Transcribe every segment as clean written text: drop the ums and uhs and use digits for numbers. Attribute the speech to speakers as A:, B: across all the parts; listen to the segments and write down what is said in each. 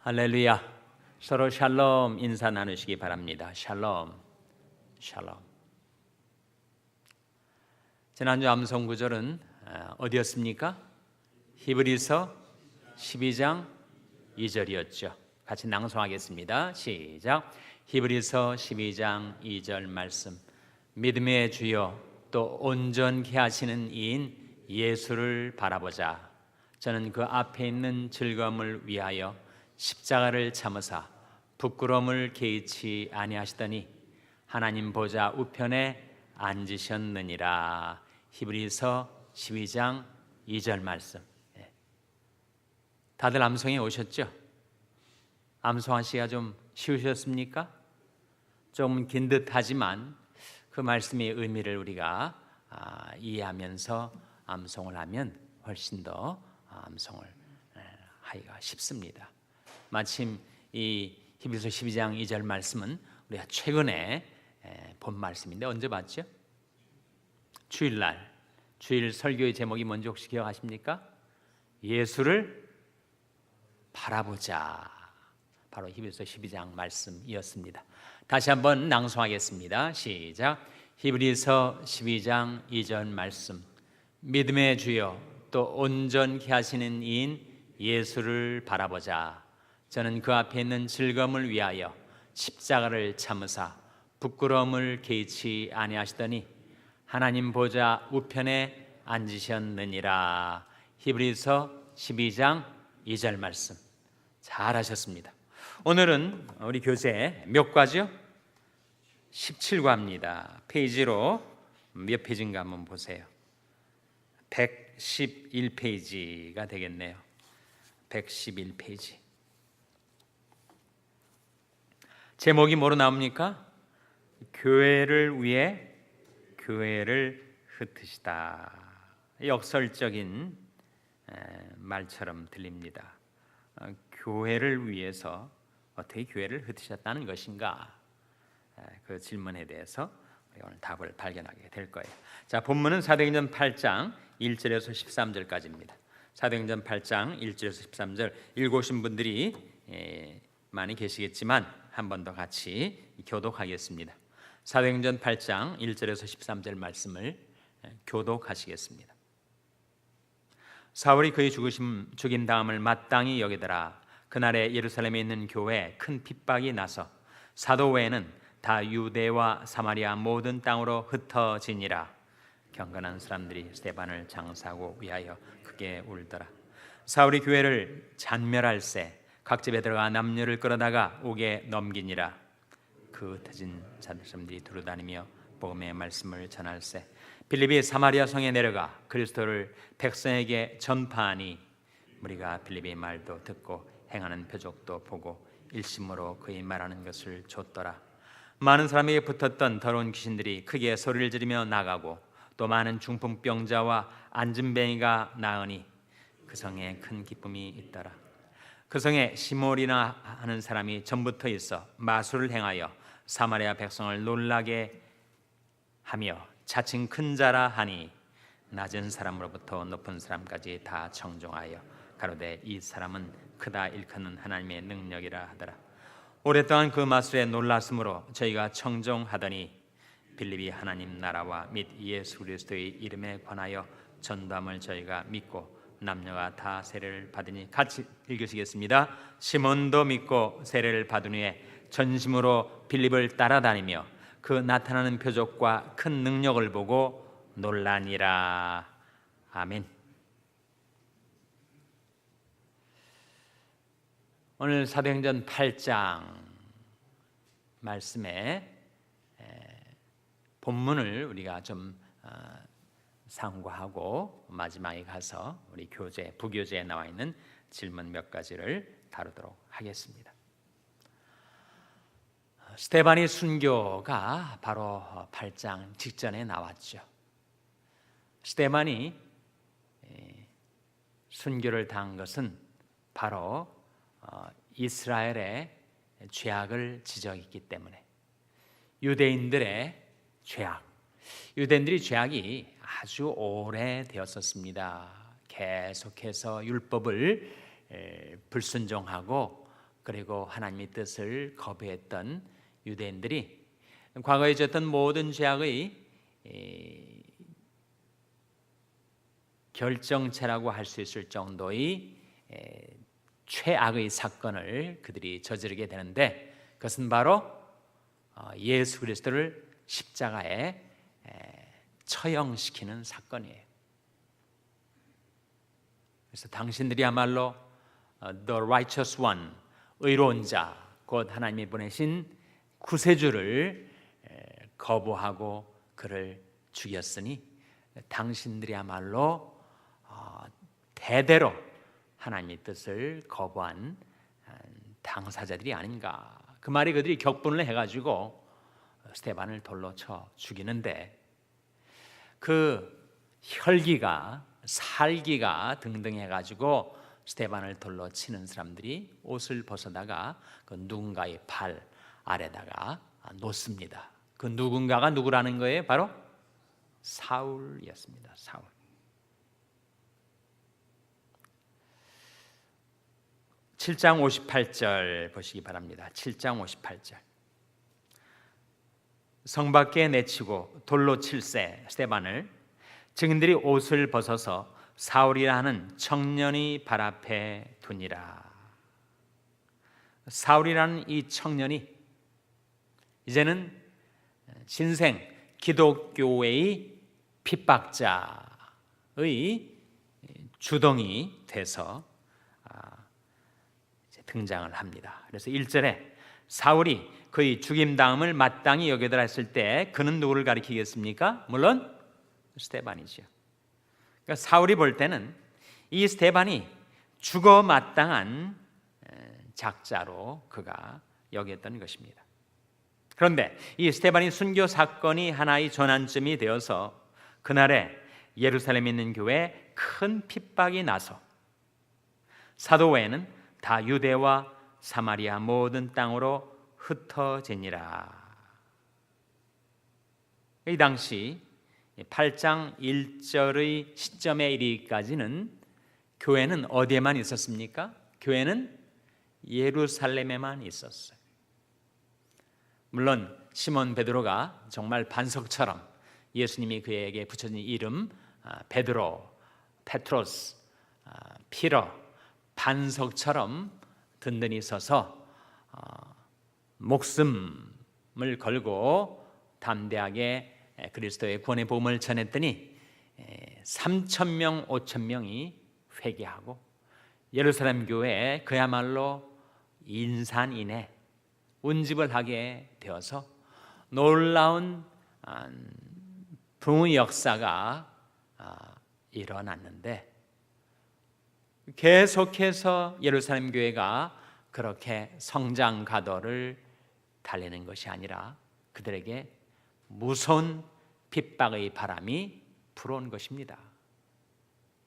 A: 할렐루야. 서로 샬롬 인사 나누시기 바랍니다. 샬롬, 샬롬. 지난주 암송 구절은 어디였습니까? 히브리서 12장 2절이었죠. 같이 낭송하겠습니다. 시작. 히브리서 12장 2절 말씀. 믿음의 주여 또 온전케 하시는 이인 예수를 바라보자. 저는 그 앞에 있는 즐거움을 위하여 십자가를 참으사 부끄러움을 개의치 아니하시더니 하나님 보좌 우편에 앉으셨느니라. 히브리서 12장 2절 말씀. 다들 암송에 오셨죠? 암송하시기가 좀 쉬우셨습니까? 좀 긴 듯하지만 그 말씀의 의미를 우리가 이해하면서 암송을 하면 훨씬 더 암송을 하기가 쉽습니다. 마침 이 히브리서 12장 2절 말씀은 우리가 최근에 본 말씀인데 언제 봤죠? 주일날 주일 설교의 제목이 뭔지 혹시 기억하십니까? 예수를 바라보자. 바로 히브리서 12장 말씀이었습니다. 다시 한번 낭송하겠습니다. 시작. 히브리서 12장 2절 말씀. 믿음의 주여 또 온전케 하시는 이인 예수를 바라보자. 저는 그 앞에 있는 즐거움을 위하여 십자가를 참으사 부끄러움을 개의치 아니하시더니 하나님 보좌 우편에 앉으셨느니라. 히브리서 12장 2절 말씀 잘하셨습니다. 오늘은 우리 교재 몇 과죠? 17과입니다. 페이지로 몇 페이지인가 한번 보세요. 111페이지가 되겠네요. 111페이지. 제목이 뭐로 나옵니까? 교회를 위해 교회를 흩으시다. 역설적인 말처럼 들립니다. 교회를 위해서 어떻게 교회를 흩으셨다는 것인가? 그 질문에 대해서 오늘 답을 발견하게 될 거예요. 자, 본문은 사도행전 8장 1절에서 13절까지입니다. 사도행전 8장 1절에서 13절 읽으신 분들이 많이 계시겠지만 한 번 더 같이 교독하겠습니다. 사도행전 8장 1절에서 13절 말씀을 교독하시겠습니다. 사울이 그의 죽인 다음을 마땅히 여기더라. 그날에 예루살렘에 있는 교회에 큰 핍박이 나서 사도 외에는 다 유대와 사마리아 모든 땅으로 흩어지니라. 경건한 사람들이 스데반을 장사하고 위하여 크게 울더라. 사울이 교회를 잔멸할세 각 집에 들어가 남녀를 끌어다가 옥에 넘기니라. 그 흩어진 사람들이 두루다니며 복음의 말씀을 전할세 빌립이 사마리아 성에 내려가 그리스도를 백성에게 전파하니 우리가 빌립의 말도 듣고 행하는 표적도 보고 일심으로 그의 말하는 것을 좇더라. 많은 사람에게 붙었던 더러운 귀신들이 크게 소리를 지르며 나가고 또 많은 중풍병자와 안진뱅이가 나으니 그 성에 큰 기쁨이 있더라. 그 성에 시몰이나 하는 사람이 전부터 있어 마술을 행하여 사마리아 백성을 놀라게 하며 자칭 큰 자라 하니 낮은 사람으로부터 높은 사람까지 다 청종하여 가로되 이 사람은 크다 일컫는 하나님의 능력이라 하더라. 오랫동안 그 마술에 놀랐으므로 저희가 청종하더니 빌립이 하나님 나라와 및 예수 그리스도의 이름에 관하여 전담을 저희가 믿고 남녀가 다 세례를 받으니 같이 읽으시겠습니다. 시몬도 믿고 세례를 받은 후에 전심으로 빌립을 따라다니며 그 나타나는 표적과 큰 능력을 보고 놀라니라. 아멘. 오늘 사도행전 8장 말씀의 본문을 우리가 좀 상고하고 마지막에 가서 우리 교재, 부교재에 나와 있는 질문 몇 가지를 다루도록 하겠습니다. 스데반의 순교가 바로 8장 직전에 나왔죠. 스데반이 순교를 당한 것은 바로 이스라엘의 죄악을 지적했기 때문에 유대인들의 죄악, 유대인들이 죄악이 아주 오래되었었습니다. 계속해서 율법을 불순종하고 그리고 하나님의 뜻을 거부했던 유대인들이 과거에 졌던 모든 죄악의 결정체라고 할 수 있을 정도의 최악의 사건을 그들이 저지르게 되는데, 그것은 바로 예수 그리스도를 십자가에 처형시키는 사건이에요. 그래서 당신들이야말로 The righteous one, 의로운 자, 곧 하나님이 보내신 구세주를 거부하고 그를 죽였으니 당신들이야말로 대대로 하나님의 뜻을 거부한 당사자들이 아닌가. 그 말이 그들이 격분을 해가지고 스데반을 돌로 쳐 죽이는데, 그 혈기가 살기가 등등 해가지고 스데반을 돌로 치는 사람들이 옷을 벗어다가 그 누군가의 발 아래다가 놓습니다. 그 누군가가 누구라는 거예요? 바로 사울이었습니다. 사울. (7장 58절) 보시기 바랍니다. 7장 58절. 성 밖에 내치고 돌로 칠세 스데반을 증인들이 옷을 벗어서 사울이라 하는 청년이 발 앞에 두니라. 사울이라는 이 청년이 이제는 신생 기독교의 핍박자의 주동이 돼서 등장을 합니다. 그래서 1절에 사울이 그의 죽임당함을 마땅히 여겨들라 했을 때 그는 누구를 가리키겠습니까? 물론 스데반이죠. 그러니까 사울이 볼 때는 이 스데반이 죽어 마땅한 작자로 그가 여겼던 것입니다. 그런데 이 스데반이 순교 사건이 하나의 전환점이 되어서 그날에 예루살렘에 있는 교회에 큰 핍박이 나서 사도 외에는 다 유대와 사마리아 모든 땅으로 흩어지니라. 이 당시 8장 1절의 시점에 이르기까지는 교회는 어디에만 있었습니까? 교회는 예루살렘에만 있었어요. 물론 시몬 베드로가 정말 반석처럼 예수님이 그에게 붙여진 이름 베드로, 페트로스, 피러, 반석처럼 든든히 서서 목숨을 걸고 담대하게 그리스도의 구원의 복음을 전했더니 3,000명, 5,000명이 회개하고 예루살렘 교회에 그야말로 인산인해 운집을 하게 되어서 놀라운 부흥의 역사가 일어났는데, 계속해서 예루살렘 교회가 그렇게 성장 가도를 달리는 것이 아니라 그들에게 무서운 핍박의 바람이 불어온 것입니다.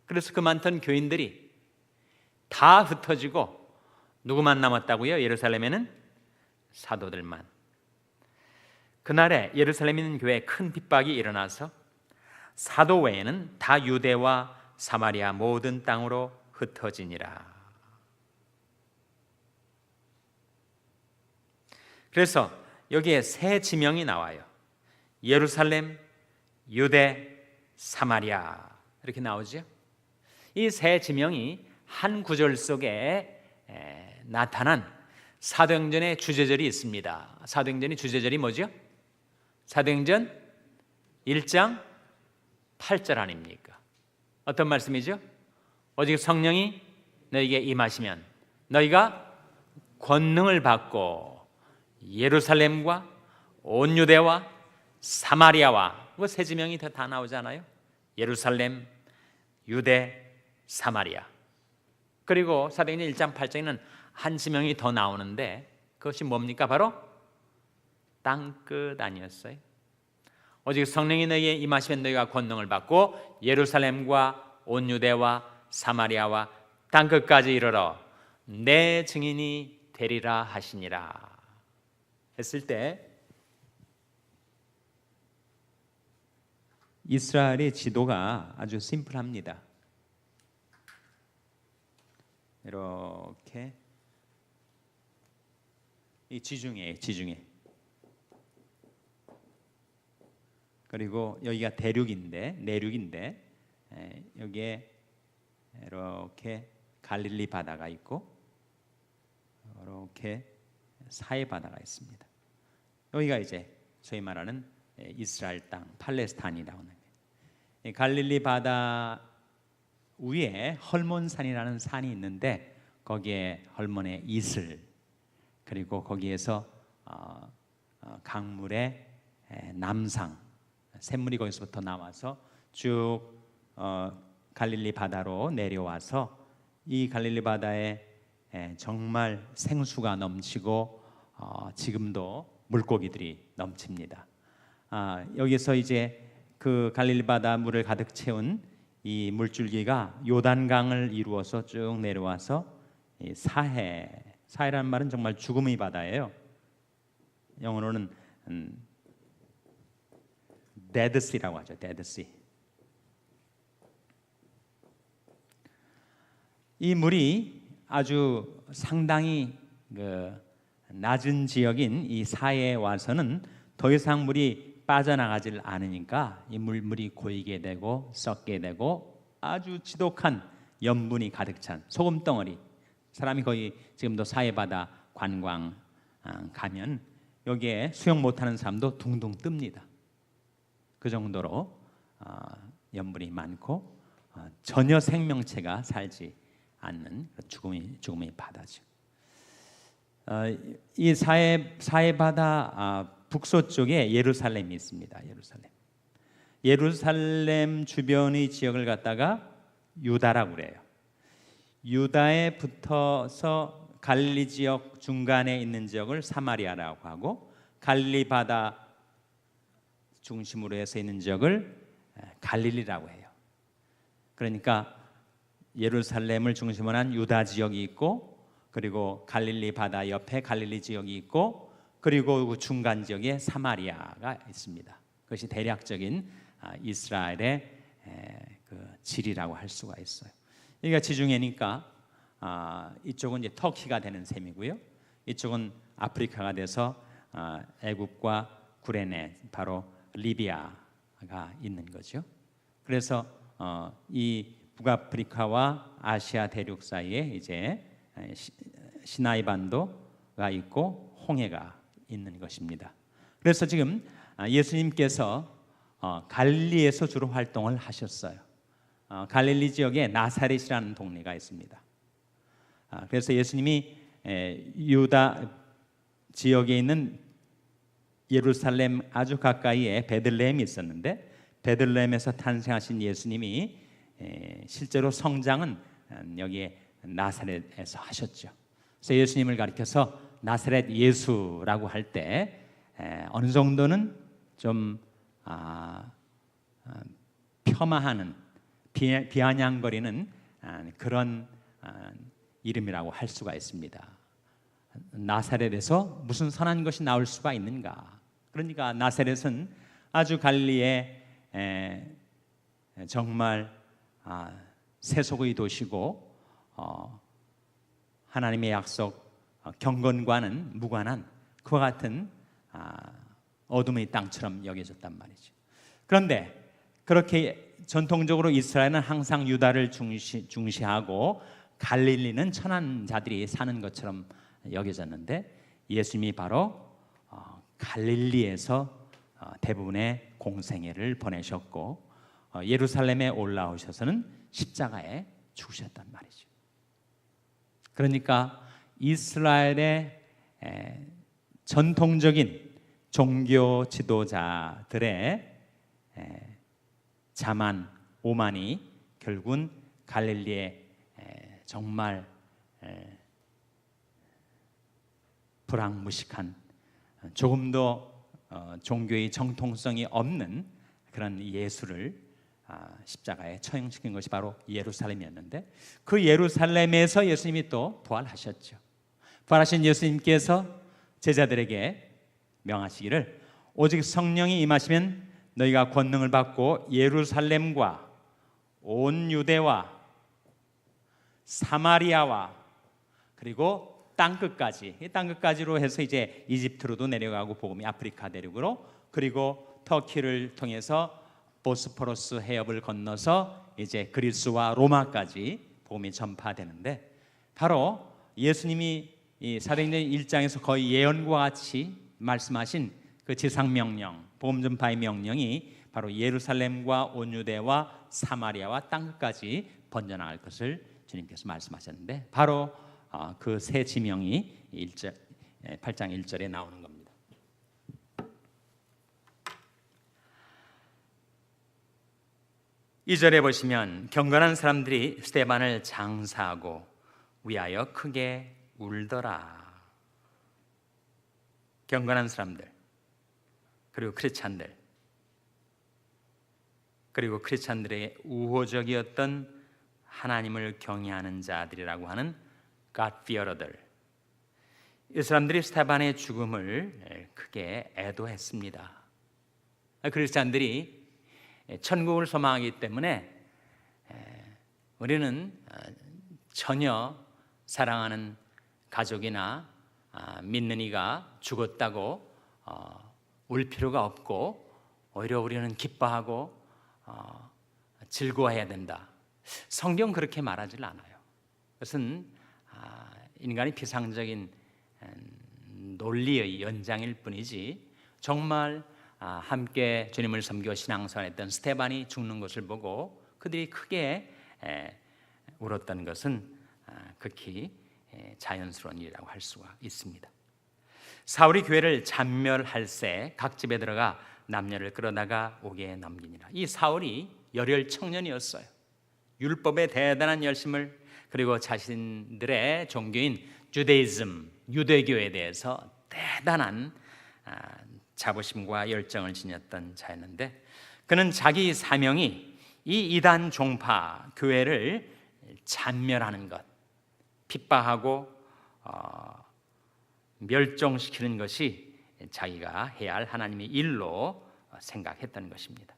A: 그래서 그 많던 교인들이 다 흩어지고 누구만 남았다고요? 예루살렘에는 사도들만. 그날에 예루살렘에 있는 교회에 큰 핍박이 일어나서 사도 외에는 다 유대와 사마리아 모든 땅으로 흩어지니라. 그래서 여기에 세 지명이 나와요. 예루살렘, 유대, 사마리아 이렇게 나오죠. 이 세 지명이 한 구절 속에 나타난 사도행전의 주제절이 있습니다. 사도행전의 주제절이 뭐죠? 사도행전 1장 8절 아닙니까? 어떤 말씀이죠? 오직 성령이 너희에게 임하시면 너희가 권능을 받고 예루살렘과 온 유대와 사마리아와, 그 세 지명이 다 나오잖아요. 예루살렘, 유대, 사마리아. 그리고 사도행전 1장 8장에는 한 지명이 더 나오는데 그것이 뭡니까? 바로 땅끝 아니었어요? 오직 성령이 너희에게 임하시면 너희가 권능을 받고 예루살렘과 온 유대와 사마리아와 땅끝까지 이르러 내 증인이 되리라 하시니라 했을 때, 이스라엘의 지도가 아주 심플합니다. 이렇게 이 지중해예요, 지중해. 그리고 여기가 대륙인데, 내륙인데 여기에 이렇게 갈릴리 바다가 있고 이렇게 사해 바다가 있습니다. 여기가 이제 소위 말하는 이스라엘 땅, 팔레스타인이라고 하는 거예요. 갈릴리 바다 위에 헐몬산이라는 산이 있는데 거기에 헐몬의 이슬, 그리고 거기에서 강물의 남상, 샘물이 거기서부터 나와서 쭉 갈릴리 바다로 내려와서 이 갈릴리 바다에 정말 생수가 넘치고 지금도 물고기들이 넘칩니다. 여기서 이제 그 갈릴리 바다 물을 가득 채운 이 물줄기가 요단강을 이루어서 쭉 내려와서 이 사해라는 말은 정말 죽음의 바다예요. 영어로는 Dead Sea라고 하죠. Dead Sea. 이 물이 아주 상당히 낮은 지역인 이 사해에 와서는 더 이상 물이 빠져나가질 않으니까 이 물이 고이게 되고 썩게 되고 아주 지독한 염분이 가득 찬 소금덩어리. 사람이 거의 지금도 사해바다 관광 가면 여기에 수영 못하는 사람도 둥둥 뜹니다. 그 정도로 염분이 많고 전혀 생명체가 살지 않는 죽음의 바다죠. 이 사해 바다 북서쪽에 예루살렘이 있습니다. 예루살렘 주변의 지역을 갖다가 유다라고 그래요. 유다에 붙어서 갈릴리 지역 중간에 있는 지역을 사마리아라고 하고 갈릴리 바다 중심으로 해서 있는 지역을 갈릴리라고 해요. 그러니까 예루살렘을 중심으로 한 유다 지역이 있고, 그리고 갈릴리 바다 옆에 갈릴리 지역이 있고, 그리고 그 중간 지역에 사마리아가 있습니다. 그것이 대략적인 이스라엘의 그 질이라고 할 수가 있어요. 여기가 지중해니까 이쪽은 이제 터키가 되는 셈이고요. 이쪽은 아프리카가 돼서 애국과 구레네, 바로 리비아가 있는 거죠. 그래서 이 북아프리카와 아시아 대륙 사이에 이제 시나이 반도가 있고 홍해가 있는 것입니다. 그래서 지금 예수님께서 갈릴리에서 주로 활동을 하셨어요. 갈릴리 지역에 나사렛이라는 동네가 있습니다. 그래서 예수님이 유다 지역에 있는 예루살렘 아주 가까이에 베들레헴이 있었는데, 베들레헴에서 탄생하신 예수님이 실제로 성장은 여기에 나사렛에서 하셨죠. 그래서 예수님을 가리켜서 나사렛 예수라고 할 때 어느 정도는 좀 폄하하는, 비아냥거리는 그런 이름이라고 할 수가 있습니다. 나사렛에서 무슨 선한 것이 나올 수가 있는가? 그러니까 나사렛은 아주 갈릴리의 정말 세속의 도시고 하나님의 약속 경건과는 무관한 그와 같은 어둠의 땅처럼 여겨졌단 말이죠. 그런데 그렇게 전통적으로 이스라엘은 항상 유다를 중시하고 갈릴리는 천한 자들이 사는 것처럼 여겨졌는데, 예수님이 바로 갈릴리에서 대부분의 공생애를 보내셨고 예루살렘에 올라오셔서는 십자가에 죽으셨단 말이죠. 그러니까 이스라엘의 전통적인 종교 지도자들의 자만, 오만이 결국은 갈릴리에 정말 불황무식한, 조금도 종교의 정통성이 없는 그런 예수를 십자가에 처형시킨 것이 바로 예루살렘이었는데, 그 예루살렘에서 예수님이 또 부활하셨죠. 부활하신 예수님께서 제자들에게 명하시기를, 오직 성령이 임하시면 너희가 권능을 받고 예루살렘과 온 유대와 사마리아와 그리고
B: 땅끝까지, 이 땅끝까지로 해서 이제 이집트로도 내려가고 복음이 아프리카 대륙으로, 그리고 터키를 통해서 보스포러스 해협을 건너서 이제 그리스와 로마까지 복음이 전파되는데, 바로 예수님이 이 사도행전 1장에서 거의 예언과 같이 말씀하신 그 지상명령, 복음 전파의 명령이 바로 예루살렘과 온 유대와 사마리아와 땅끝까지 번져나갈 것을 주님께서 말씀하셨는데, 바로 그 세 지명이 8장 1절에 나오는 겁니다.
A: 이 절에 보시면 경건한 사람들이 스데반을 장사하고 위하여 크게 울더라. 경건한 사람들, 그리고 크리스찬들, 그리고 크리스찬들의 우호적이었던 하나님을 경외하는 자들이라고 하는 갓피어러들, 이 사람들이 스데반의 죽음을 크게 애도했습니다. 크리스찬들이 천국을 소망하기 때문에 우리는 전혀 사랑하는 가족이나 믿는 이가 죽었다고 울 필요가 없고, 오히려 우리는 기뻐하고 즐거워해야 된다. 성경 그렇게 말하지 않아요. 그것은 인간의 비상적인 논리의 연장일 뿐이지, 정말 함께 주님을 섬기고 신앙생활했던 스데반이 죽는 것을 보고 그들이 크게 울었던 것은 극히 자연스러운 일이라고 할 수가 있습니다. 사울이 교회를 잔멸할세 각 집에 들어가 남녀를 끌어다가 옥에 넘기니라. 이 사울이 열혈 청년이었어요. 율법에 대단한 열심을, 그리고 자신들의 종교인 주데이즘, 유대교에 대해서 대단한 자부심과 열정을 지녔던 자였는데, 그는 자기 사명이 이 이단 종파 교회를 잔멸하는 것, 핍박하고 멸종시키는 것이 자기가 해야 할 하나님의 일로 생각했던 것입니다.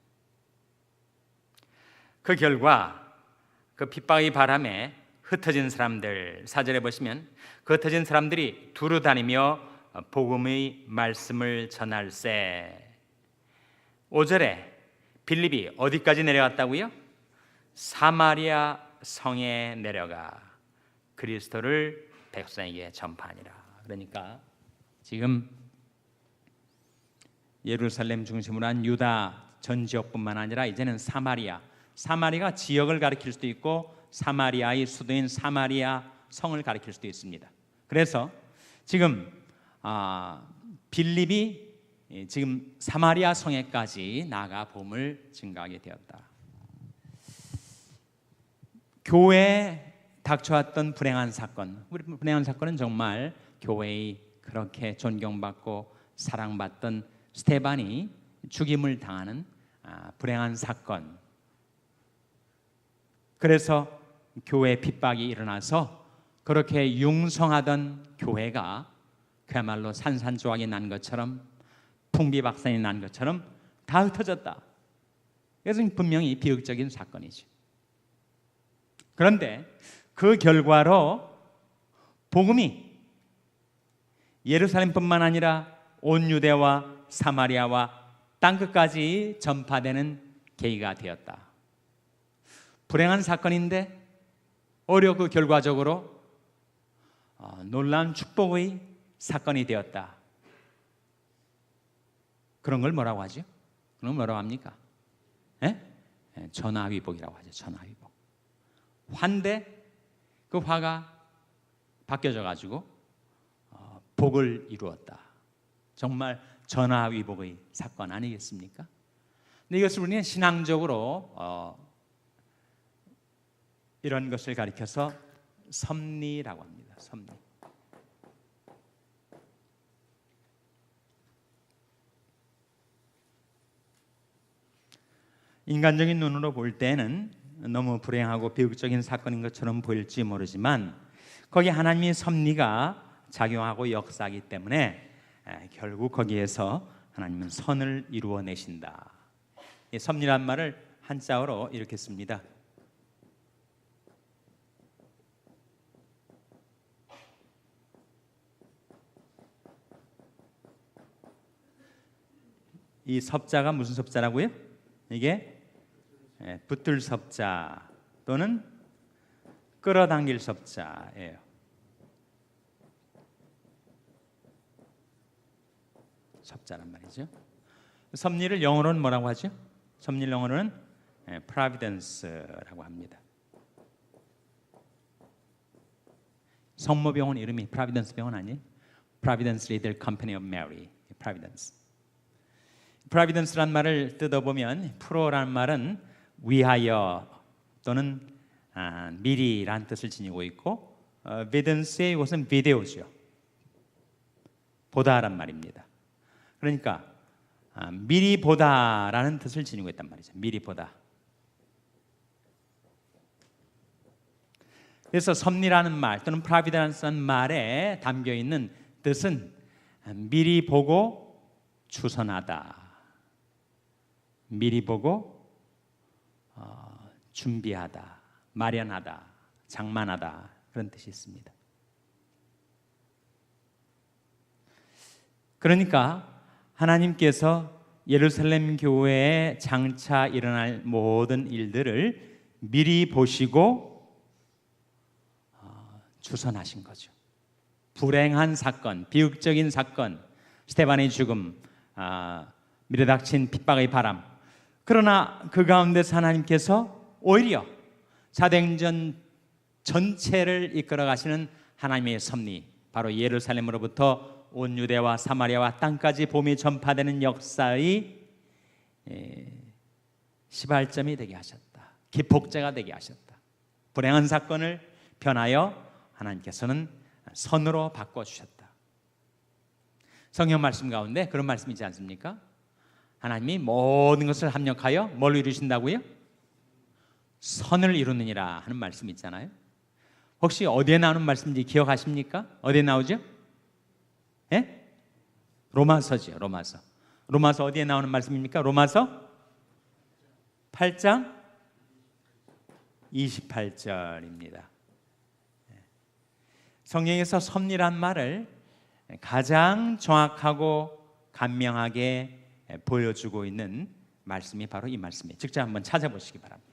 A: 그 결과 그 핍박의 바람에 흩어진 사람들, 4절에 보시면 그 흩어진 사람들이 두루 다니며 복음의 말씀을 전할세. 5절에 빌립이 어디까지 내려갔다고요? 사마리아 성에 내려가 그리스도를 백성에게 전파하니라. 그러니까 지금 예루살렘 중심으로 한 유다 전 지역뿐만 아니라 이제는 사마리아가 지역을 가리킬 수도 있고 사마리아의 수도인 사마리아 성을 가리킬 수도 있습니다. 그래서 지금 빌립이 지금 사마리아 성에까지 나가 복음을 증거하게 되었다. 교회에 닥쳐왔던 불행한 사건, 우리 불행한 사건은 정말 교회의 그렇게 존경받고 사랑받던 스데반이 죽임을 당하는 불행한 사건. 그래서 교회 핍박이 일어나서 그렇게 융성하던 교회가 그야말로 산산조각이 난 것처럼, 풍비박산이 난 것처럼 다 흩어졌다. 그래서 분명히 비극적인 사건이지. 그런데 그 결과로 복음이 예루살렘뿐만 아니라 온 유대와 사마리아와 땅끝까지 전파되는 계기가 되었다. 불행한 사건인데 오히려 그 결과적으로 놀라운 축복의 사건이 되었다. 그런 걸 뭐라고 하죠? 그런 걸 뭐라고 합니까? 전화위복이라고 하죠. 전화위복. 화인데 그 화가 바뀌어져 가지고 복을 이루었다. 정말 전화위복의 사건 아니겠습니까? 근데 이것을 우리는 신앙적으로 이런 것을 가리켜서 섭리라고 합니다. 섭리. 인간적인 눈으로 볼 때는 너무 불행하고 비극적인 사건인 것처럼 보일지 모르지만 거기에 하나님의 섭리가 작용하고 역사하기 때문에 결국 거기에서 하나님은 선을 이루어내신다. 이 섭리란 말을 한자어로 이렇게 씁니다.
B: 이 섭자가 무슨 섭자라고요? 이게 붙들 섭자 또는 끌어당길 섭자예요. 섭자란 말이죠. 섭리를 영어로는 뭐라고 하죠? 섭리를 영어로는 providence라고 합니다. 성모병원 이름이 프라비던스 병원 아니에요? Providence Little Company of Mary. Providence. Providence란 말을 뜯어보면 프로라는 말은 위하여 또는 미리란 뜻을 지니고 있고 vidence의 이것은 비데오죠. 보다란 말입니다. 그러니까 미리 보다라는 뜻을 지니고 있단 말이죠. 미리 보다. 그래서 섭리라는 말 또는 프라비던스라는 말에 담겨 있는 뜻은 미리 보고 추선하다, 미리 보고 준비하다, 마련하다, 장만하다 그런 뜻이 있습니다. 그러니까 하나님께서 예루살렘 교회에 장차 일어날 모든 일들을 미리 보시고 주선하신 거죠. 불행한 사건, 비극적인 사건, 스데반의 죽음, 미래닥친 핍박의 바람. 그러나 그 가운데서 하나님께서 오히려 사도행전 전체를 이끌어 가시는 하나님의 섭리, 바로 예루살렘으로부터 온 유대와 사마리아와 땅까지 복음이 전파되는 역사의 시발점이 되게 하셨다. 기폭제가 되게 하셨다. 불행한 사건을 변하여 하나님께서는 선으로 바꿔주셨다. 성경 말씀 가운데 그런 말씀이 있지 않습니까? 하나님이 모든 것을 합력하여 뭘 이루신다고요? 선을 이루느니라 하는 말씀이 있잖아요. 혹시 어디에 나오는 말씀인지 기억하십니까? 어디에 나오죠? 예? 로마서죠. 로마서 어디에 나오는 말씀입니까? 로마서 8장 28절입니다. 성경에서 섭리란 말을 가장 정확하고 간명하게 보여주고 있는 말씀이 바로 이 말씀이에요. 직접 한번 찾아보시기 바랍니다.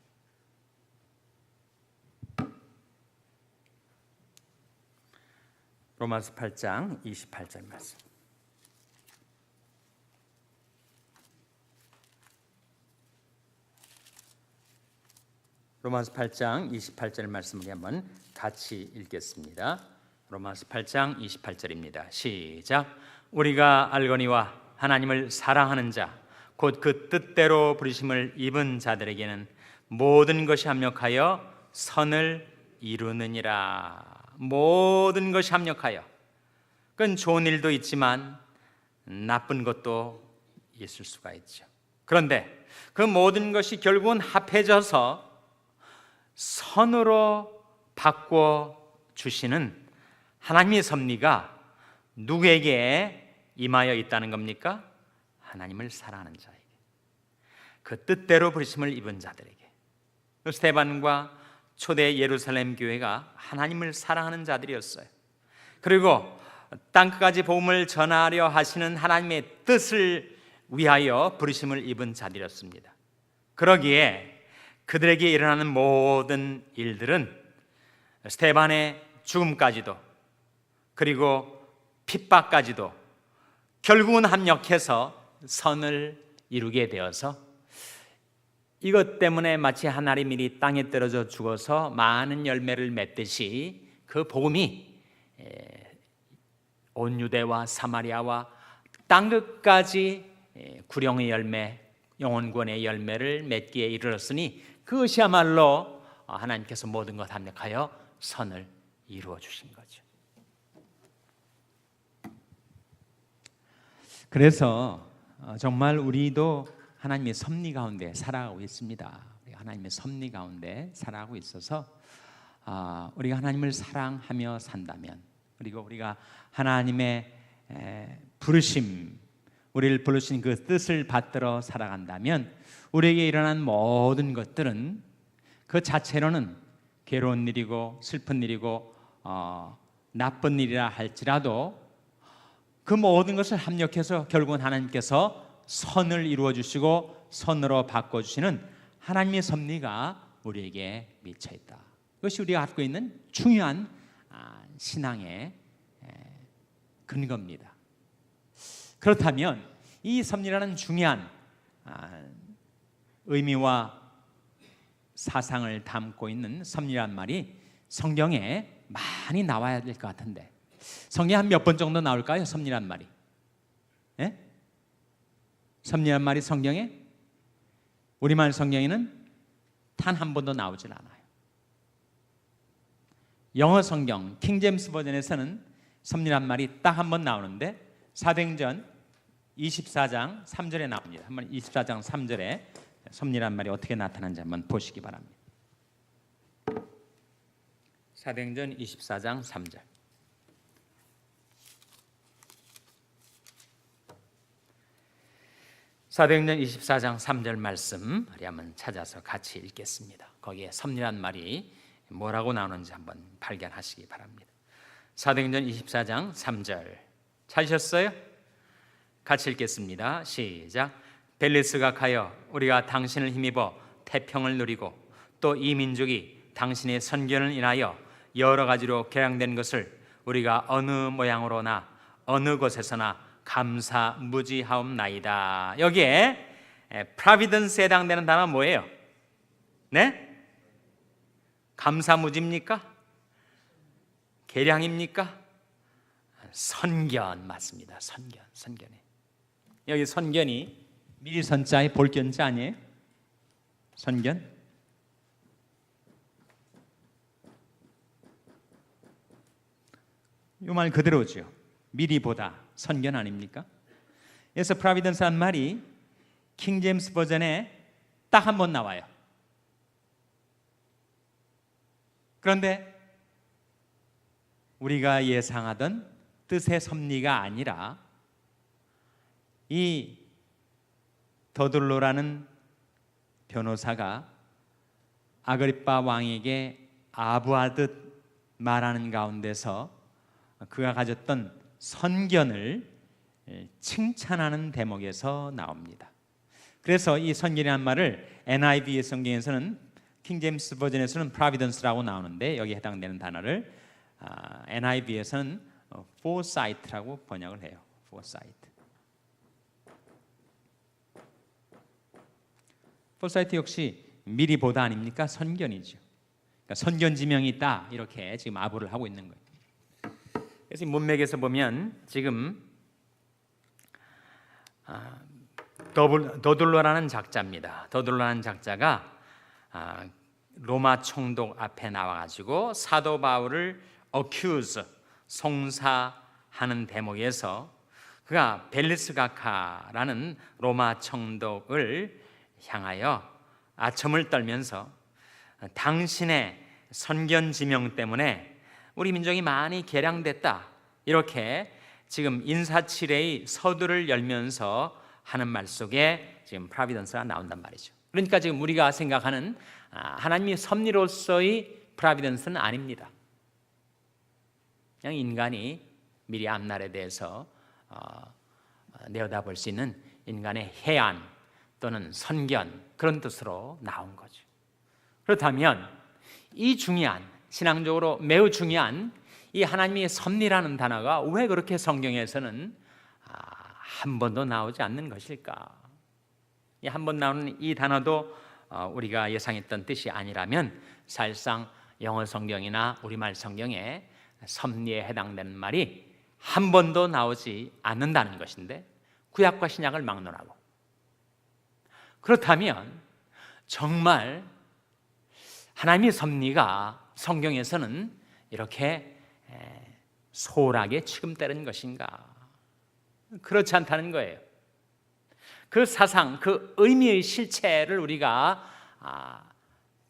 B: 로마서 8장 28절 말씀. 로마서 8장 28절 말씀을 한번 같이 읽겠습니다. 로마서 8장 28절입니다. 시작. 우리가 알거니와 하나님을 사랑하는 자 곧 그 뜻대로 부르심을 입은 자들에게는 모든 것이 합력하여 선을 이루느니라. 모든 것이 합력하여. 그건 좋은 일도 있지만 나쁜 것도 있을 수가 있죠. 그런데 그 모든 것이 결국은 합해져서 선으로 바꿔 주시는 하나님의 섭리가 누구에게 임하여 있다는 겁니까? 하나님을 사랑하는 자에게, 그 뜻대로 부르심을 입은 자들에게. 스데반과 초대 예루살렘 교회가 하나님을 사랑하는 자들이었어요. 그리고 땅끝까지 복음을 전하려 하시는 하나님의 뜻을 위하여 부르심을 입은 자들이었습니다. 그러기에 그들에게 일어나는 모든 일들은 스데반의 죽음까지도 그리고 핍박까지도 결국은 합력해서 선을 이루게 되어서 이것 때문에 마치 한 알이 미리 땅에 떨어져 죽어서 많은 열매를 맺듯이 그 복음이 온 유대와 사마리아와 땅끝까지 구령의 열매, 영혼권의 열매를 맺기에 이르렀으니 그것이야말로 하나님께서 모든 것 합력하여 선을 이루어 주신 거죠. 그래서 정말 우리도 하나님의 섭리 가운데 살아가고 있습니다. 하나님의 섭리 가운데 살아가고 있어서 우리가 하나님을 사랑하며 산다면, 그리고 우리가 하나님의 부르심, 우리를 부르신 그 뜻을 받들어 살아간다면 우리에게 일어난 모든 것들은 그 자체로는 괴로운 일이고 슬픈 일이고 나쁜 일이라 할지라도 그 모든 것을 합력해서 결국은 하나님께서 선을 이루어 주시고 선으로 바꿔 주시는 하나님의 섭리가 우리에게 미쳐 있다. 이것이 우리가 갖고 있는 중요한 신앙의 근거입니다. 그렇다면 이 섭리라는 중요한 의미와 사상을 담고 있는 섭리란 말이 성경에 많이 나와야 될 것 같은데 성경에 한 몇 번 정도 나올까요? 섭리란 말이. 예? 섭리란 말이 성경에 우리말 성경에는 단 한 번도 나오질 않아요. 영어 성경 킹제임스 버전에서는 섭리란 말이 딱 한 번 나오는데 사도행전 24장 3절에 나옵니다. 한번 24장 3절에 섭리란 말이 어떻게 나타나는지 한번 보시기 바랍니다. 사도행전 24장 3절. 사도행전 24장 3절 말씀 우리 한번 찾아서 같이 읽겠습니다. 거기에 섭리란 말이 뭐라고 나오는지 한번 발견하시기 바랍니다. 사도행전 24장 3절 찾으셨어요? 같이 읽겠습니다. 시작. 벨리스가 가여 우리가 당신을 힘입어 태평을 누리고 또 이 민족이 당신의 선견을 인하여 여러 가지로 개량된 것을 우리가 어느 모양으로나 어느 곳에서나 감사무지하옵나이다. 여기에 프라비던스에 해당되는 단어 뭐예요? 네? 감사무지입니까? 계량입니까? 선견 맞습니다. 선견에 여기 선견이 미리 선자의 볼견자 아니에요? 선견? 이 말 그대로죠. 미리 보다 선견 아닙니까? 그래서 프라비던스란 말이 킹제임스 버전에 딱 한 번 나와요. 그런데 우리가 예상하던 뜻의 섭리가 아니라 이 더둘로라는 변호사가 아그리빠 왕에게 아부하듯 말하는 가운데서 그가 가졌던 선견을 칭찬하는 대목에서 나옵니다. 그래서 이 선견이라는 말을 NIV 성경에서는 킹제임스 버전에서는 providence라고 나오는데 여기에 해당되는 단어를 NIV에서는 foresight라고 번역을 해요. foresight. foresight 역시 미리 보다 아닙니까? 선견이죠. 그러니까 선견 지명이 있다 이렇게 지금 아부를 하고 있는 거예요. 그래서 이 문맥에서 보면 지금 더둘로라는 작자입니다. 더둘로라는 작자가 로마 총독 앞에 나와가지고 사도 바울을 accuse, 송사하는 대목에서 그가 벨리스가카라는 로마 총독을 향하여 아첨을 떨면서 당신의 선견 지명 때문에 우리 민족이 많이 개량됐다 이렇게 지금 인사치레의 서두를 열면서 하는 말 속에 지금 프라비던스가 나온단 말이죠. 그러니까 지금 우리가 생각하는 하나님의 섭리로서의 프라비던스는 아닙니다. 그냥 인간이 미리 앞날에 대해서 내어다볼 수 있는 인간의 해안 또는 선견 그런 뜻으로 나온 거죠. 그렇다면 이 중요한 신앙적으로 매우 중요한 이 하나님의 섭리라는 단어가 왜 그렇게 성경에서는 한 번도 나오지 않는 것일까? 한 번 나오는 이 단어도 우리가 예상했던 뜻이 아니라면 사실상 영어 성경이나 우리말 성경에 섭리에 해당되는 말이 한 번도 나오지 않는다는 것인데 구약과 신약을 막론하고 그렇다면 정말 하나님의 섭리가 성경에서는 이렇게 소홀하게 취급되는 것인가? 그렇지 않다는 거예요. 그 사상, 그 의미의 실체를 우리가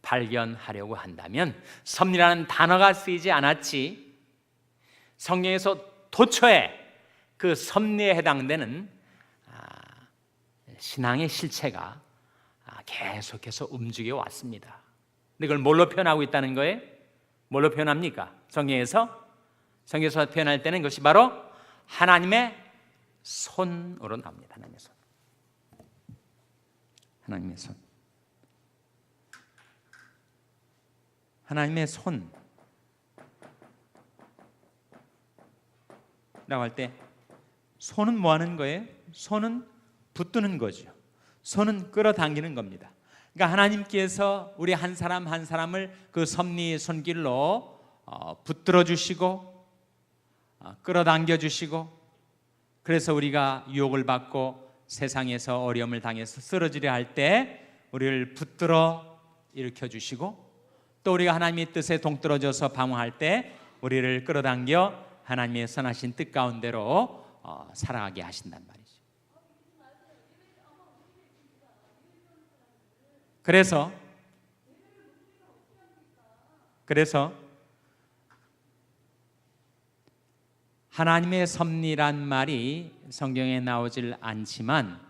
B: 발견하려고 한다면 섭리라는 단어가 쓰이지 않았지 성경에서 도처에 그 섭리에 해당되는 신앙의 실체가 계속해서 움직여 왔습니다. 근데 그걸 뭘로 표현하고 있다는 거예요? 뭘로 표현합니까? 성경에서 표현할 때는 그것이 바로 하나님의 손으로 나옵니다. 하나님의 손. 하나님의 손. 하나님의 손 라고 할 때 손은 뭐 하는 거예요? 손은 붙드는 거죠. 손은 끌어당기는 겁니다. 그러니까 하나님께서 우리 한 사람 한 사람을 그 섭리 손길로 붙들어 주시고 끌어당겨 주시고, 그래서 우리가 유혹을 받고 세상에서 어려움을 당해서 쓰러지려 할 때 우리를 붙들어 일으켜 주시고, 또 우리가 하나님의 뜻에 동떨어져서 방황할 때 우리를 끌어당겨 하나님의 선하신 뜻 가운데로 살아가게 하신단 말이죠. 그래서 하나님의 섭리란 말이 성경에 나오질 않지만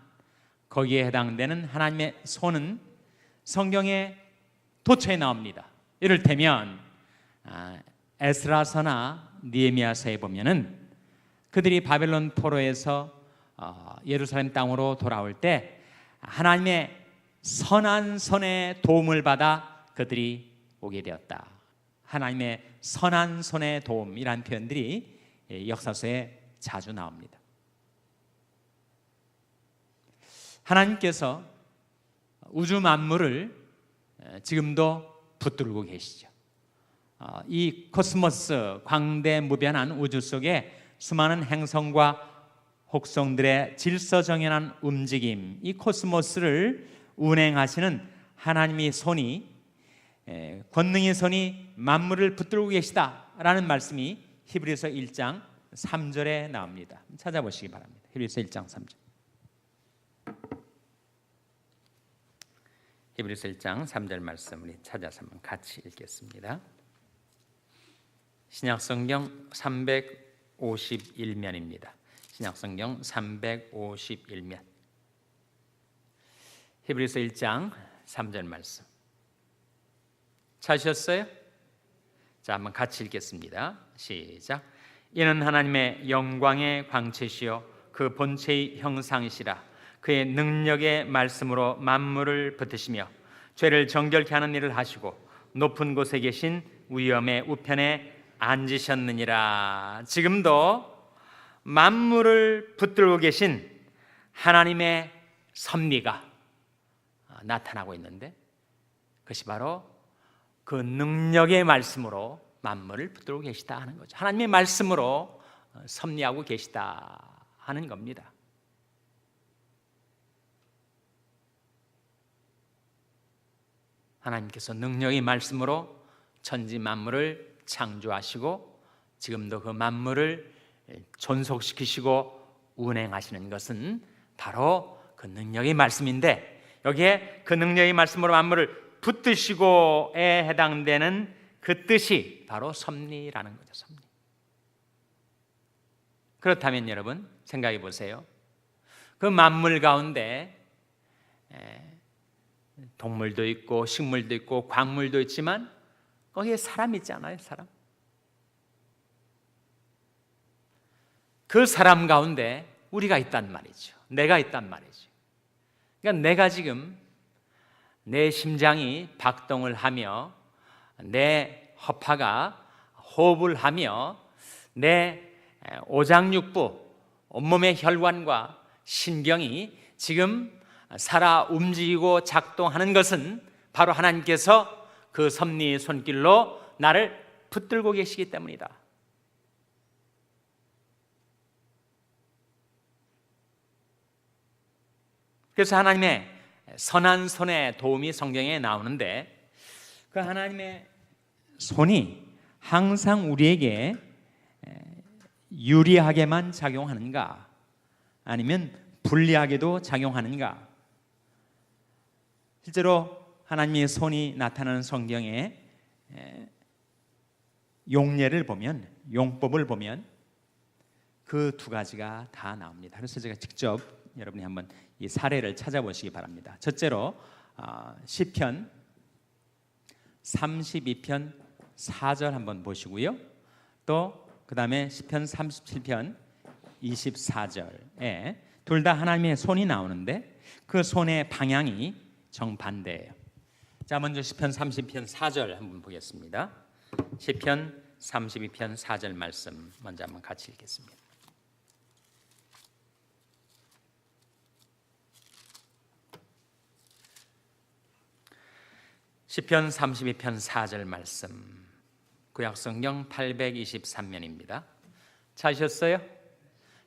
B: 거기에 해당되는 하나님의 손은 성경에 도처에 나옵니다. 이를테면 에스라서나 느헤미야서에 보면은 그들이 바벨론 포로에서 예루살렘 땅으로 돌아올 때 하나님의 선한 손의 도움을 받아 그들이 오게 되었다. 하나님의 선한 손의 도움이라는 표현들이 역사서에 자주 나옵니다. 하나님께서 우주 만물을 지금도 붙들고 계시죠. 이 코스모스, 광대무변한 우주 속에 수많은 행성과 혹성들의 질서정연한 움직임, 이 코스모스를 운행하시는 하나님의 손이, 권능의 손이 만물을 붙들고 계시다라는 말씀이 히브리서 1장 3절에 나옵니다. 찾아보시기 바랍니다. 히브리서 1장 3절.
A: 히브리서 1장 3절 말씀 우리 찾아서 한번 같이 읽겠습니다. 신약성경 351면입니다. 신약성경 351면. 히브리서 1장 3절 말씀. 찾으셨어요? 자, 한번 같이 읽겠습니다. 시작. 이는 하나님의 영광의 광채시요 그 본체의 형상이시라. 그의 능력의 말씀으로 만물을 붙드시며 죄를 정결케 하는 일을 하시고 높은 곳에 계신 위엄의 우편에 앉으셨느니라. 지금도 만물을 붙들고 계신 하나님의 섭리가 나타나고 있는데, 그것이 바로 그 능력의 말씀으로 만물을 붙들고 계시다 하는 거죠. 하나님의 말씀으로 섭리하고 계시다 하는 겁니다. 하나님께서 능력의 말씀으로 천지 만물을 창조하시고 지금도 그 만물을 존속시키시고 운행하시는 것은 바로 그 능력의 말씀인데, 여기에 그 능력의 말씀으로 만물을 붙드시고에 해당되는 그 뜻이 바로 섭리라는 거죠. 섭리. 그렇다면 여러분 생각해 보세요. 그 만물 가운데 동물도 있고 식물도 있고 광물도 있지만 거기에 사람 있지 않아요? 사람. 그 사람 가운데 우리가 있단 말이죠. 내가 있단 말이죠. 그러니까 내가 지금 내 심장이 박동을 하며 내 허파가 호흡을 하며 내 오장육부 온몸의 혈관과 신경이 지금 살아 움직이고 작동하는 것은 바로 하나님께서 그 섭리의 손길로 나를 붙들고 계시기 때문이다. 그래서 하나님의 선한 손의 도움이 성경에 나오는데, 그 하나님의 손이 항상 우리에게 유리하게만 작용하는가 아니면 불리하게도 작용하는가? 실제로 하나님의 손이 나타나는 성경에 용례를 보면, 용법을 보면 그 두 가지가 다 나옵니다. 그래서 제가 직접 여러분이 한번 이 사례를 찾아보시기 바랍니다. 첫째로 시편 32편 4절 한번 보시고요. 또 그 다음에 시편 37편 24절에 둘 다 하나님의 손이 나오는데 그 손의 방향이
B: 정반대예요. 자, 먼저 시편 30편 4절 한번 보겠습니다. 시편 32편 4절 말씀 먼저 한번 같이 읽겠습니다. 시편 32편 4절 말씀, 구약성경 823면입니다. 찾으셨어요?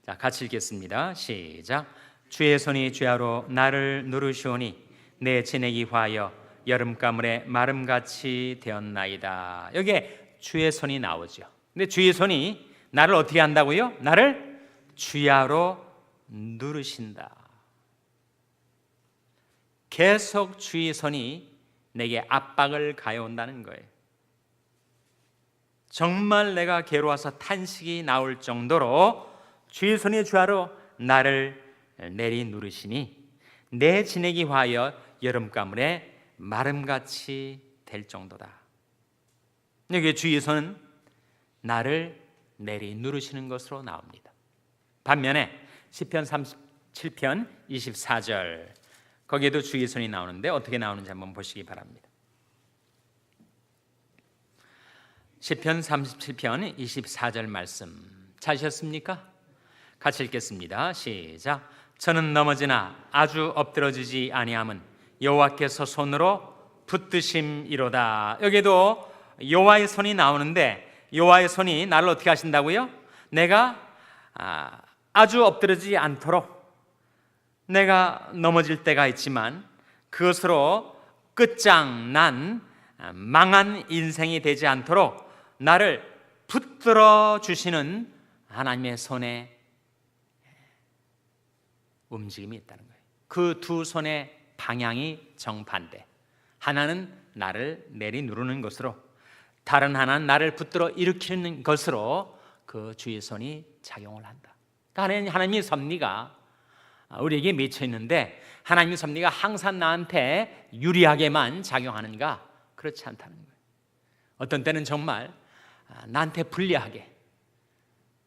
B: 자, 같이 읽겠습니다. 시작. 주의 손이 주야로 나를 누르시오니 내 지내기 화하여 여름가물에 마름같이 되었나이다. 여기에 주의 손이 나오죠. 근데 주의 손이 나를 어떻게 한다고요? 나를 주야로 누르신다. 계속 주의 손이 내게 압박을 가해온다는 거예요. 정말 내가 괴로워서 탄식이 나올 정도로 주의 손이 주야로 나를 내리 누르시니 내 지내기 화하여 여름가물에 마름같이 될 정도다. 여기 주의 손은 나를 내리 누르시는 것으로 나옵니다. 반면에 시편 37편 24절 거기에도 주의 손이 나오는데 어떻게 나오는지 한번 보시기 바랍니다. 시편 37편 24절 말씀 찾으셨습니까? 같이 읽겠습니다. 시작. 저는 넘어지나 아주 엎드러지지 아니함은 여호와께서 손으로 붙드심이로다. 여기도 여호와의 손이 나오는데 여호와의 손이 나를 어떻게 하신다고요? 내가 아주 엎드러지지 않도록, 내가 넘어질 때가 있지만 그것으로 끝장난 망한 인생이 되지 않도록 나를 붙들어 주시는 하나님의 손에 움직임이 있다는 거예요. 그 두 손의 방향이 정반대. 하나는 나를 내리 누르는 것으로, 다른 하나는 나를 붙들어 일으키는 것으로 그 주의 손이 작용을 한다. 하나님의 섭리가 우리에게 미쳐 있는데 하나님의 섭리가 항상 나한테 유리하게만 작용하는가? 그렇지 않다는 거예요. 어떤 때는 정말 나한테 불리하게,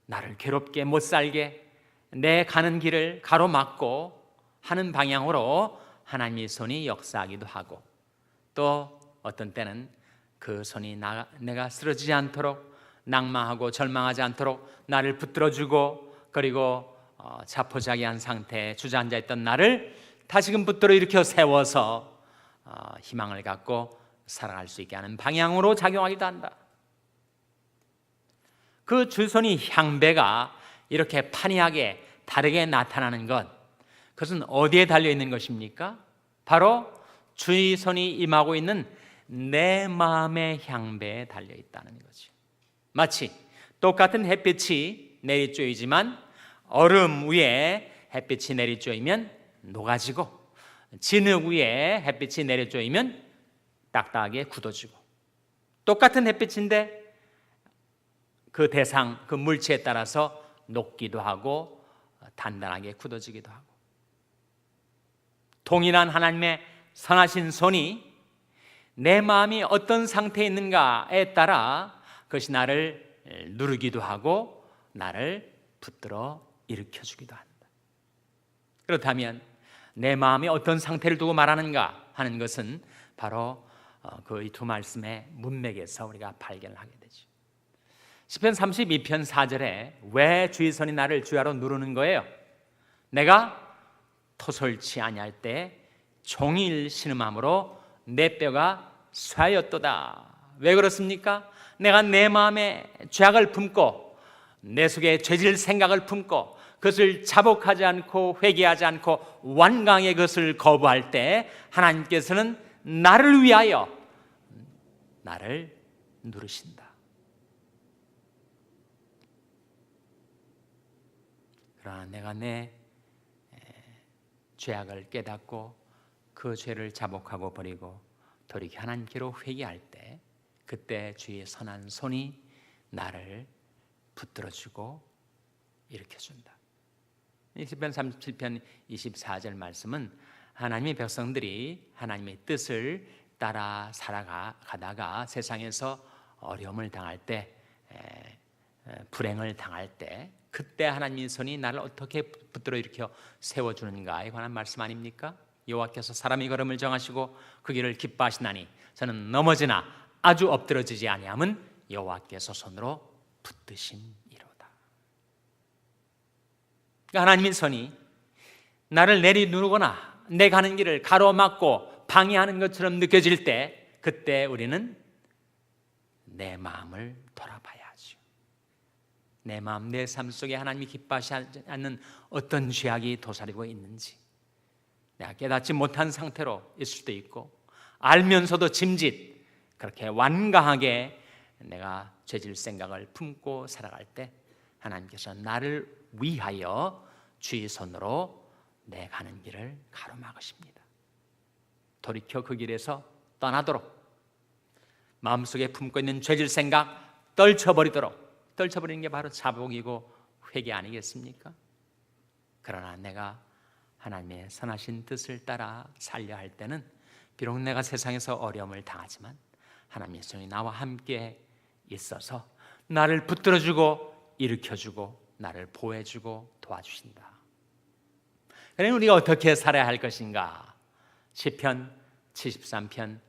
B: 나를 괴롭게 못 살게, 내 가는 길을 가로막고 하는 방향으로 하나님의 손이 역사하기도 하고, 또 어떤 때는 그 손이 내가 쓰러지지 않도록, 낭망하고 절망하지 않도록 나를 붙들어주고, 그리고 자포자기한 상태에 주저앉아 있던 나를 다시금 붙들어 일으켜 세워서 희망을 갖고 살아갈 수 있게 하는 방향으로 작용하기도 한다. 그 주손이 향배가 이렇게 판이하게 다르게 나타나는 것, 그것은 어디에 달려 있는 것입니까? 바로 주의 손이 임하고 있는 내 마음의 향배에 달려 있다는 거죠. 마치 똑같은 햇빛이 내리쬐이지만 얼음 위에 햇빛이 내리쬐이면 녹아지고, 진흙 위에 햇빛이 내리쬐이면 딱딱하게 굳어지고, 똑같은 햇빛인데 그 대상, 그 물체에 따라서 녹기도 하고 단단하게 굳어지기도 하고, 동일한 하나님의 선하신 손이 내 마음이 어떤 상태에 있는가에 따라 그것이 나를 누르기도 하고 나를 붙들어 일으켜주기도 한다. 그렇다면 내 마음이 어떤 상태를 두고 말하는가 하는 것은 바로 그 두 말씀의 문맥에서 우리가 발견하게 되죠. 시편 32편 4절에 왜 주의 손이 나를 주야로 누르는 거예요? 내가 토설치 아니할 때 종일 신음함으로 내 뼈가 쇠하였도다. 왜 그렇습니까? 내가 내 마음에 죄악을 품고 내 속에 죄질 생각을 품고 그것을 자복하지 않고 회개하지 않고 완강히 그것을 거부할 때 하나님께서는 나를 위하여 나를 누르신다. 그러나 내가 내 죄악을 깨닫고 그 죄를 자복하고 버리고 돌이켜 하나님께로 회개할 때, 그때 주의 선한 손이 나를 붙들어주고 일으켜준다. 시편 37편 24절 말씀은 하나님의 백성들이 하나님의 뜻을 따라 살아가다가 세상에서 어려움을 당할 때, 불행을 당할 때, 그때 하나님의 손이 나를 어떻게 붙들어 일으켜 세워주는가에 관한 말씀 아닙니까?
A: 여호와께서 사람의 걸음을 정하시고 그 길을 기뻐하시나니 저는 넘어지나 아주 엎드러지지 아니함은 여호와께서 손으로 붙드심이로다. 그러니까 하나님의 손이 나를 내리누르거나 내 가는 길을 가로막고 방해하는 것처럼 느껴질 때, 그때 우리는 내 마음을 돌아봐야 하죠. 내 마음, 내 삶 속에 하나님이 기뻐하지 않는 어떤 죄악이 도사리고 있는지, 내가 깨닫지 못한 상태로 있을 수도 있고, 알면서도 짐짓 그렇게 완강하게 내가 죄질 생각을 품고 살아갈 때 하나님께서 나를 위하여 주의 손으로 내 가는 길을 가로막으십니다. 돌이켜 그 길에서 떠나도록, 마음속에 품고 있는 죄질 생각 떨쳐버리도록, 떨쳐버리는 게 바로 자복이고 회개 아니겠습니까? 그러나 내가 하나님의 선하신 뜻을 따라 살려 할 때는 비록 내가 세상에서 어려움을 당하지만 하나님의 손이 나와 함께 있어서 나를 붙들어주고 일으켜주고 나를 보호해주고 도와주신다. 그러면 우리가 어떻게 살아야 할 것인가? 시편 73편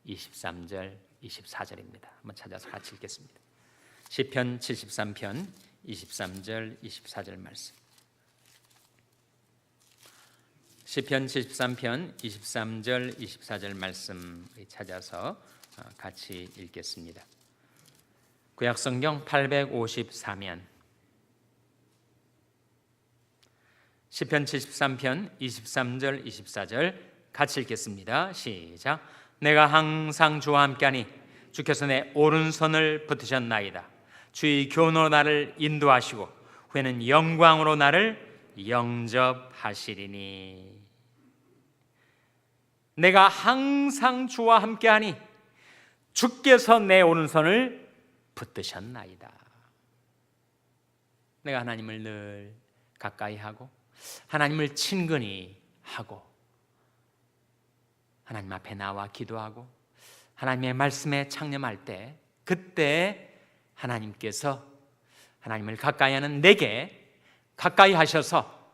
A: 23절 24절입니다. 한번 찾아서 같이 읽겠습니다. 시편 73편 23절 24절 말씀. 시편 73편 23절 24절 말씀 찾아서 같이 읽겠습니다. 구약성경 854면 시편 73편 23절 24절 같이 읽겠습니다. 시작. 내가 항상 주와 함께하니 주께서 내 오른손을 붙드셨나이다. 주의 교훈으로 나를 인도하시고 후에는 영광으로 나를 영접하시리니. 내가 항상 주와 함께하니 주께서 내 오른손을 붙드셨나이다. 내가 하나님을 늘 가까이 하고 하나님을 친근히 하고 하나님 앞에 나와 기도하고 하나님의 말씀에 창념할 때, 그때 하나님께서 하나님을 가까이 하는 내게 가까이 하셔서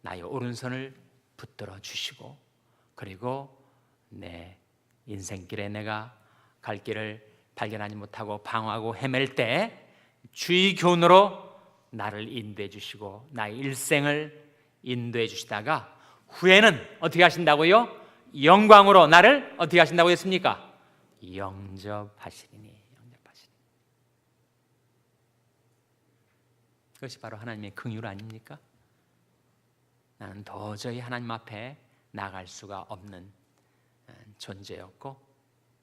A: 나의 오른손을 붙들어 주시고, 그리고 내 인생길에 내가 갈 길을 발견하지 못하고 방황하고 헤맬 때 주의 교훈으로 나를 인도해 주시고 나의 일생을 인도해 주시다가 후에는 어떻게 하신다고요? 영광으로 나를 어떻게 하신다고 했습니까? 영접하시리니. 그것이 바로 하나님의 긍휼 아닙니까? 나는 도저히 하나님 앞에 나갈 수가 없는 존재였고,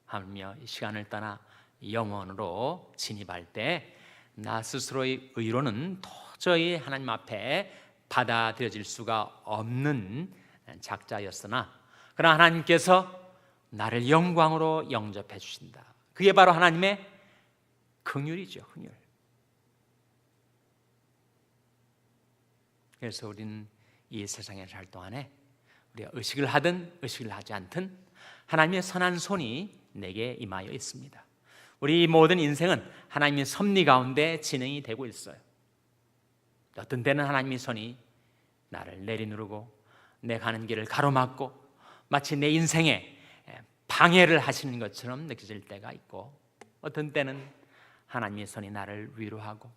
A: 하물며 이 시간을 떠나 영원으로 진입할 때 나 스스로의 의로는 도저히 하나님 앞에 받아들여질 수가 없는 작자였으나, 그러나 하나님께서 나를 영광으로 영접해 주신다. 그게 바로 하나님의 긍휼이죠. 긍휼. 그래서 우리는 이 세상에 살 동안에 우리가 의식을 하든 의식을 하지 않든 하나님의 선한 손이 내게 임하여 있습니다. 우리 모든 인생은 하나님의 섭리 가운데 진행이 되고 있어요. 어떤 때는 하나님의 손이 나를 내리누르고 내 가는 길을 가로막고 마치 내 인생에 방해를 하시는 것처럼 느껴질 때가 있고, 어떤 때는 하나님의 손이 나를 위로하고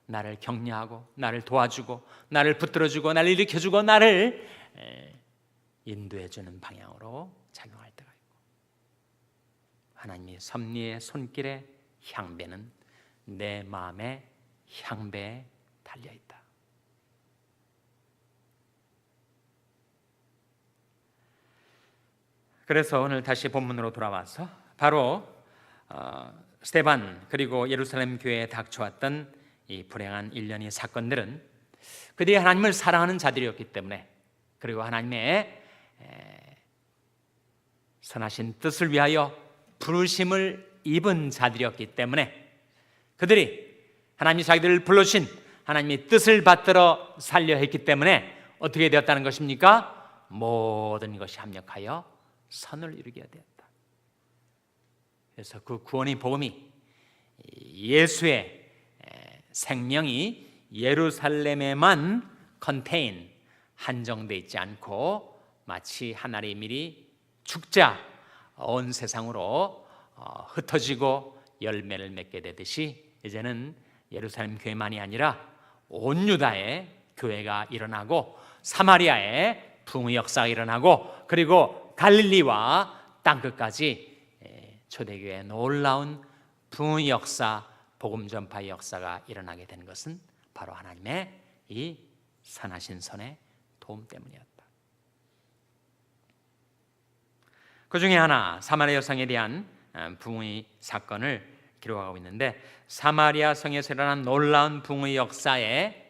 A: 나를 격려하고 나를 도와주고 나를 붙들어주고 나를 일으켜주고 나를 인도해주는 방향으로 작용할 때가 있고, 하나님의 섭리의 손길의 향배는 내 마음의 향배에 달려있다. 그래서 오늘 다시 본문으로 돌아와서 바로 스데반 그리고 예루살렘 교회에 닥쳐왔던 이 불행한 일련의 사건들은 그들이 하나님을 사랑하는 자들이었기 때문에, 그리고 하나님의 선하신 뜻을 위하여 부르심을 입은 자들이었기 때문에, 그들이 하나님이 자기들을 불러주신 하나님의 뜻을 받들어 살려 했기 때문에 어떻게 되었다는 것입니까? 모든 것이 합력하여 선을 이루게 되었다. 그래서 그 구원의 복음이, 예수의 생명이 예루살렘에만 한정되어 있지 않고 마치 하늘의 밀이 죽자 온 세상으로 흩어지고 열매를 맺게 되듯이 이제는 예루살렘 교회만이 아니라 온 유다에 교회가 일어나고 사마리아에 부흥의 역사가 일어나고 그리고 갈릴리와 땅끝까지 초대교회의 놀라운 부흥의 역사, 복음 전파의 역사가 일어나게 된 것은 바로 하나님의 이 선하신 손의 도움 때문이었다. 그 중에 하나 사마리아 여성에 대한 부흥의 사건을 기록하고 있는데, 사마리아 성에서 일어난 놀라운 부흥의 역사에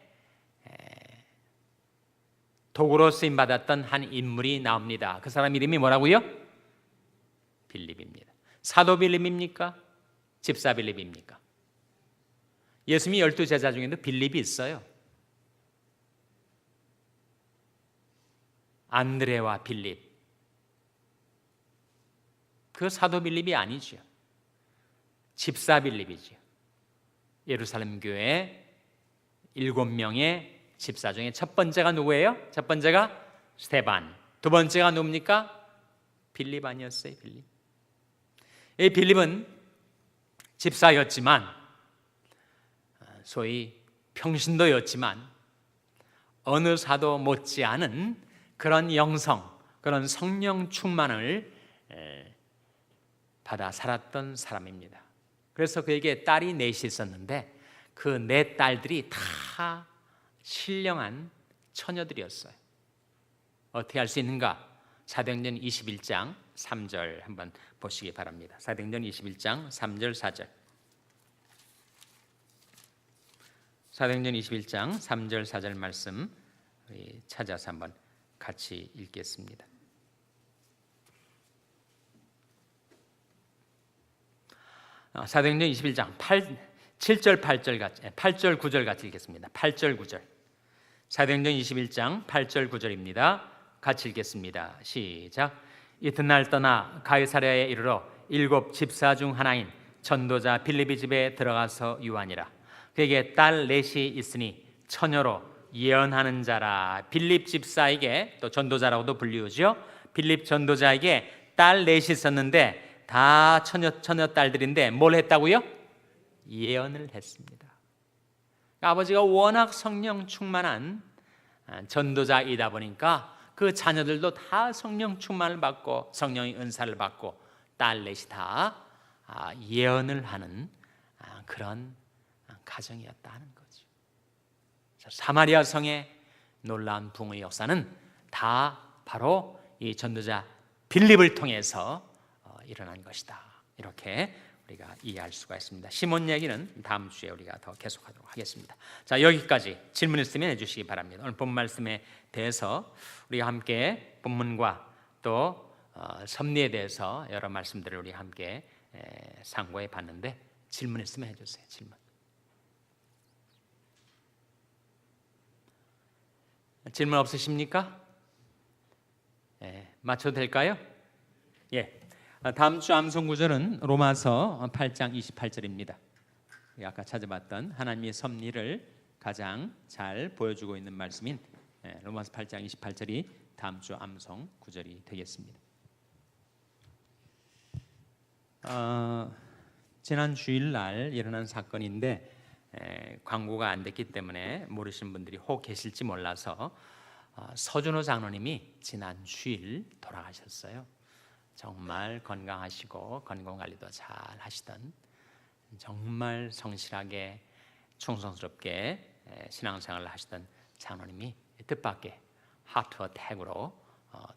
A: 도구로 쓰임 받았던 한 인물이 나옵니다. 그 사람 이름이 뭐라고요? 빌립입니다. 사도 빌립입니까? 집사 빌립입니까? 예수님이 12제자 중에도 빌립이 있어요. 안드레와 빌립. 그 사도 빌립이 아니죠. 집사 빌립이죠. 예루살렘 교회 7명의 집사 중에 첫 번째가 누구예요? 첫 번째가 스데반. 두 번째가 누굽니까? 빌립 아니었어요? 빌립. 이 빌립은 집사였지만, 소위 평신도였지만 어느 사도 못지않은 그런 영성, 그런 성령 충만을 받아 살았던 사람입니다. 그래서 그에게 딸이 넷이 있었는데 그 네 딸들이 다 신령한 처녀들이었어요. 어떻게 할 수 있는가? 사도행전 21장 3절 한번 보시기 바랍니다. 사도행전 21장 3절 4절. 사도행전 21장 3절 4절 말씀 찾아서 한번 같이 읽겠습니다. 사도행전 21장 7절 8절 9절 같이 읽겠습니다. 8절 9절. 사도행전 21장 8절 9절입니다. 같이 읽겠습니다. 시작. 이튿날 떠나 가이사랴에 이르러 7 집사 중 하나인 전도자 빌립의 집에 들어가서 유하니라. 그에게 딸 넷이 있으니 처녀로 예언하는 자라. 빌립 집사에게, 또 전도자라고도 불리우죠. 빌립 전도자에게 딸 넷이 있었는데 다 처녀 딸들인데 뭘 했다고요? 예언을 했습니다. 아버지가 워낙 성령 충만한 전도자이다 보니까 그 자녀들도 다 성령 충만을 받고 성령의 은사를 받고 딸 넷이 다 예언을 하는 그런 가정이었다 하는 거죠. 사마리아 성의 놀라운 부흥의 역사는 다 바로 이 전도자 빌립을 통해서 일어난 것이다. 이렇게 우리가 이해할 수가 있습니다. 시몬 얘기는 다음 주에 우리가 더 계속하도록 하겠습니다. 자, 여기까지 질문 있으면 해주시기 바랍니다. 오늘 본 말씀에 대해서 우리가 함께 본문과 또 섭리에 대해서 여러 말씀들을 우리 함께 상고해 봤는데 질문 있으면 해주세요. 질문 없으십니까? 맞춰도 될까요? 예. 다음 주 암송 구절은 로마서 8장 28절입니다. 아까 찾아봤던 하나님의 섭리를 가장 잘 보여주고 있는 말씀인 로마서 8장 28절이 다음 주 암송 구절이 되겠습니다. 지난 주일날 일어난 사건인데 광고가 안 됐기 때문에 모르시는 분들이 혹 계실지 몰라서 서준호 장로님이 지난 주일 돌아가셨어요. 정말 건강하시고 건강관리도 잘 하시던, 정말 성실하게 충성스럽게 신앙생활을 하시던 장로님이 뜻밖의 하트어택으로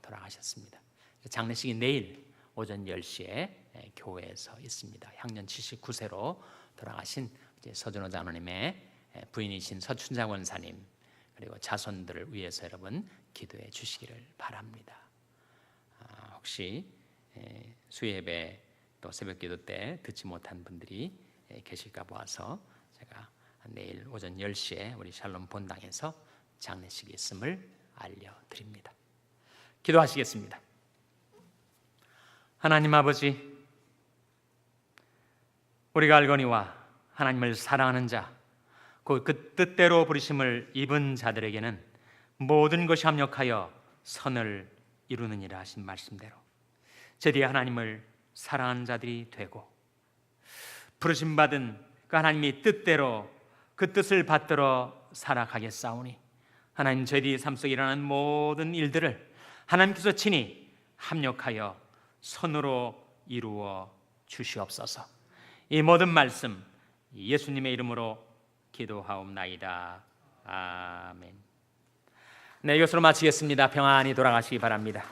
A: 돌아가셨습니다. 장례식이 내일 오전 10시에 교회에서 있습니다. 향년 79세로 돌아가신 서준호 장로님의 부인이신 서춘자 권사님 그리고 자손들을 위해서 여러분 기도해 주시기를 바랍니다. 혹시 수예배 또 새벽기도 때 듣지 못한 분들이 계실까 봐서 제가 내일 오전 10시에 우리 샬롬 본당에서 장례식이 있음을 알려드립니다. 기도하시겠습니다. 하나님 아버지, 우리가 알거니와 하나님을 사랑하는 자, 그 뜻대로 부르심을 입은 자들에게는 모든 것이 합력하여 선을 이루느니라 하신 말씀대로 저희들이 하나님을 사랑하는 자들이 되고 부르심받은 그 하나님의 뜻대로 그 뜻을 받들어 살아가겠사오니 하나님, 저희들이 삶 속에 일어나는 모든 일들을 하나님께서 친히 합력하여 선으로 이루어 주시옵소서. 이 모든 말씀 예수님의 이름으로 기도하옵나이다. 아멘. 네, 이것으로 마치겠습니다. 평안히 돌아가시기 바랍니다.